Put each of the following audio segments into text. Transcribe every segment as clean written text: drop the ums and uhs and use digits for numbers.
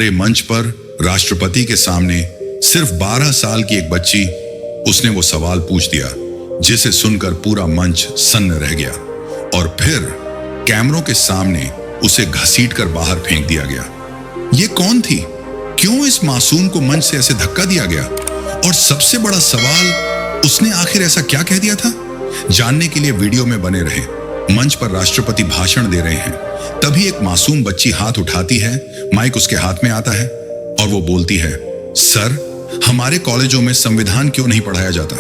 भरे मंच पर राष्ट्रपति के सामने सिर्फ 12 साल की एक बच्ची, उसने वो सवाल पूछ दिया जिसे सुनकर पूरा मंच सन्न रह गया और फिर कैमरों के सामने उसे घसीटकर बाहर फेंक दिया गया। ये कौन थी? क्यों इस मासूम को मंच से ऐसे धक्का दिया गया? और सबसे बड़ा सवाल, उसने आखिर ऐसा क्या कह दिया था? जानने के लिए वीडियो में बने रहे। मंच पर राष्ट्रपति भाषण दे रहे हैं, तभी एक मासूम बच्ची हाथ उठाती है, माइक उसके हाथ में आता है और वो बोलती है, सर, हमारे कॉलेजों में संविधान क्यों नहीं पढ़ाया जाता?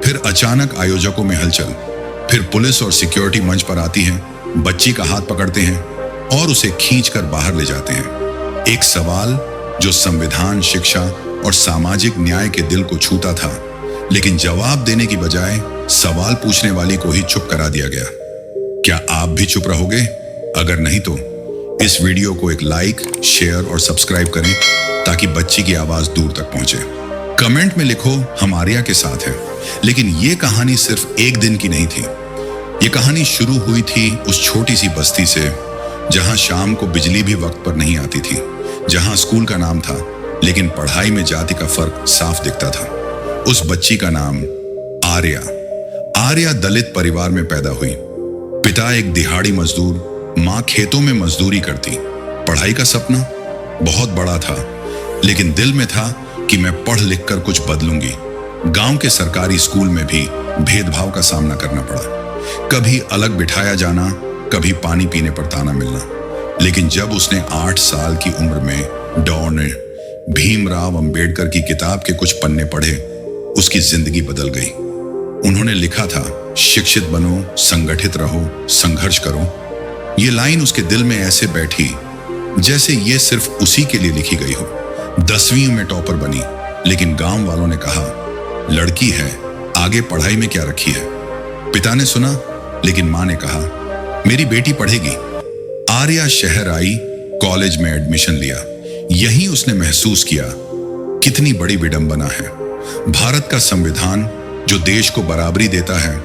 फिर अचानक आयोजकों में हलचल, फिर पुलिस और सिक्योरिटी मंच पर आती है, बच्ची का हाथ पकड़ते हैं और उसे खींचकर बाहर ले जाते हैं। एक सवाल जो संविधान, शिक्षा और सामाजिक न्याय के दिल को छूता था, लेकिन जवाब देने की बजाय सवाल पूछने वाली को ही चुप करा दिया गया। क्या आप भी चुप रहोगे? अगर नहीं तो इस वीडियो को एक लाइक, शेयर और सब्सक्राइब करें ताकि बच्ची की आवाज दूर तक पहुंचे। कमेंट में लिखो, हम आर्या के साथ हैं। लेकिन ये कहानी सिर्फ एक दिन की नहीं थी। ये कहानी शुरू हुई थी उस छोटी सी बस्ती से, जहां शाम को बिजली भी वक्त पर नहीं आती थी, जहां स्कूल का नाम था लेकिन पढ़ाई में जाति का फर्क साफ दिखता था। उस बच्ची का नाम आर्या। आर्या दलित परिवार में पैदा हुई। पिता एक दिहाड़ी मजदूर, माँ खेतों में मजदूरी करती। पढ़ाई का सपना बहुत बड़ा था, लेकिन दिल में था कि मैं पढ़ लिख कर कुछ बदलूंगी। गांव के सरकारी स्कूल में भी भेदभाव का सामना करना पड़ा। कभी अलग बिठाया जाना, कभी पानी पीने पर ताना मिलना। लेकिन जब उसने 8 साल की उम्र में डॉ ने भीमराव अंबेडकर की किताब के कुछ पन्ने पढ़े, उसकी जिंदगी बदल गई। उन्होंने लिखा था, शिक्षित बनो, संगठित रहो, संघर्ष करो। ये लाइन उसके दिल में ऐसे बैठी जैसे ये सिर्फ उसी के लिए लिखी गई हो। 10वीं में टॉपर बनी, लेकिन गांव वालों ने कहा, लड़की है, आगे पढ़ाई में क्या रखी है? पिता ने सुना, लेकिन मां ने कहा, मेरी बेटी पढ़ेगी। आर्या शहर आई, कॉलेज में एडमिशन लिया। यहीं उसने महसूस किया कितनी बड़ी विडंबना है। भारत का संविधान जो देश को बराबरी देता है,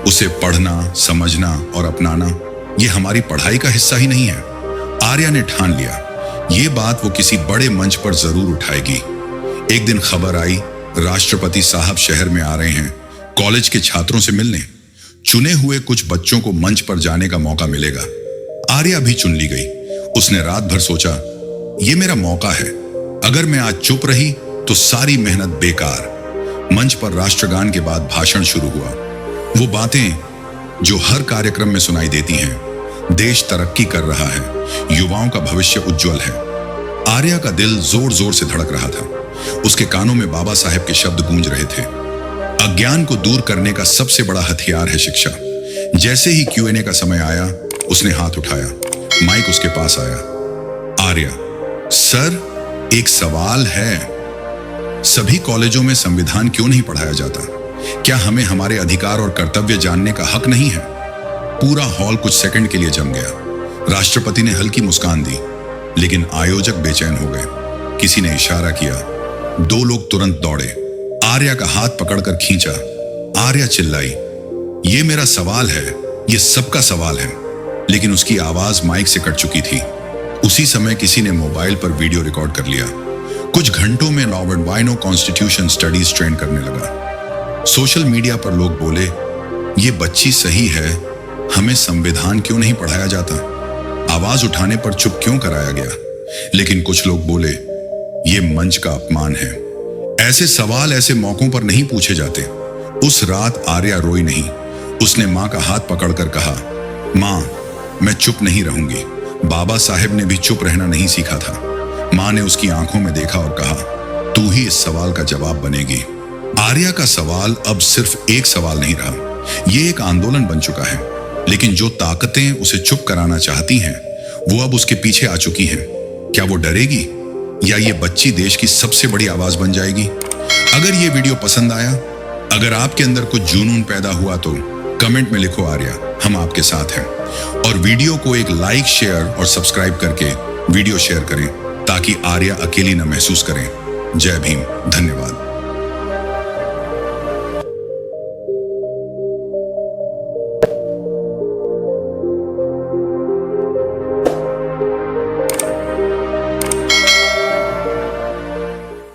उसे पढ़ना, समझना और अपनाना, ये हमारी पढ़ाई का हिस्सा ही नहीं है। आर्या ने ठान लिया, ये बात वो किसी बड़े मंच पर जरूर उठाएगी। एक दिन खबर आई, राष्ट्रपति साहब शहर में आ रहे हैं कॉलेज के छात्रों से मिलने। चुने हुए कुछ बच्चों को मंच पर जाने का मौका मिलेगा। आर्या भी चुन ली गई। उसने रात भर सोचा, ये मेरा मौका है। अगर मैं आज चुप रही तो सारी मेहनत बेकार। मंच पर राष्ट्रगान के बाद भाषण शुरू हुआ। वो बातें जो हर कार्यक्रम में सुनाई देती हैं। देश तरक्की कर रहा है, युवाओं का भविष्य उज्जवल है। आर्या का दिल जोर जोर से धड़क रहा था। उसके कानों में बाबा साहेब के शब्द गूंज रहे थे, अज्ञान को दूर करने का सबसे बड़ा हथियार है शिक्षा। जैसे ही Q&A का समय आया, उसने हाथ उठाया। माइक उसके पास आया। आर्या, सर, एक सवाल है। सभी कॉलेजों में संविधान क्यों नहीं पढ़ाया जाता? क्या हमें हमारे अधिकार और कर्तव्य जानने का हक नहीं है? पूरा हॉल कुछ सेकंड के लिए जम गया। राष्ट्रपति ने हल्की मुस्कान दी, लेकिन आयोजक बेचैन हो गए। किसी ने इशारा किया। 2 लोग तुरंत दौड़े, आर्या का हाथ पकड़कर खींचा। आर्या चिल्लाई, ये मेरा सवाल है, ये सबका सवाल है। लेकिन उसकी आवाज माइक से कट चुकी थी। उसी समय किसी ने मोबाइल पर वीडियो रिकॉर्ड कर लिया। कुछ घंटों में रॉबर्ट वाइनो कॉन्स्टिट्यूशन स्टडीज ट्रेंड करने लगा। सोशल मीडिया पर लोग बोले, ये बच्ची सही है, हमें संविधान क्यों नहीं पढ़ाया जाता? आवाज उठाने पर चुप क्यों कराया गया? लेकिन कुछ लोग बोले, ये मंच का अपमान है। ऐसे सवाल ऐसे मौकों पर नहीं पूछे जाते। उस रात आर्या रोई नहीं। उसने मां का हाथ पकड़कर कहा, मां, मैं चुप नहीं रहूंगी। बाबा साहेब ने भी चुप रहना नहीं सीखा था। मां ने उसकी आंखों में देखा और कहा, तू ही इस सवाल का जवाब बनेगी। आर्या का सवाल अब सिर्फ एक सवाल नहीं रहा, ये एक आंदोलन बन चुका है। लेकिन जो ताकतें उसे चुप कराना चाहती हैं, वो अब उसके पीछे आ चुकी हैं। क्या वो डरेगी, या ये बच्ची देश की सबसे बड़ी आवाज बन जाएगी? अगर ये वीडियो पसंद आया, अगर आपके अंदर कुछ जुनून पैदा हुआ, तो कमेंट में लिखो, आर्या, हम आपके साथ हैं। और वीडियो को एक लाइक, शेयर और सब्सक्राइब करके वीडियो शेयर करें ताकि आर्या अकेली न महसूस करें। जय भीम, धन्यवाद।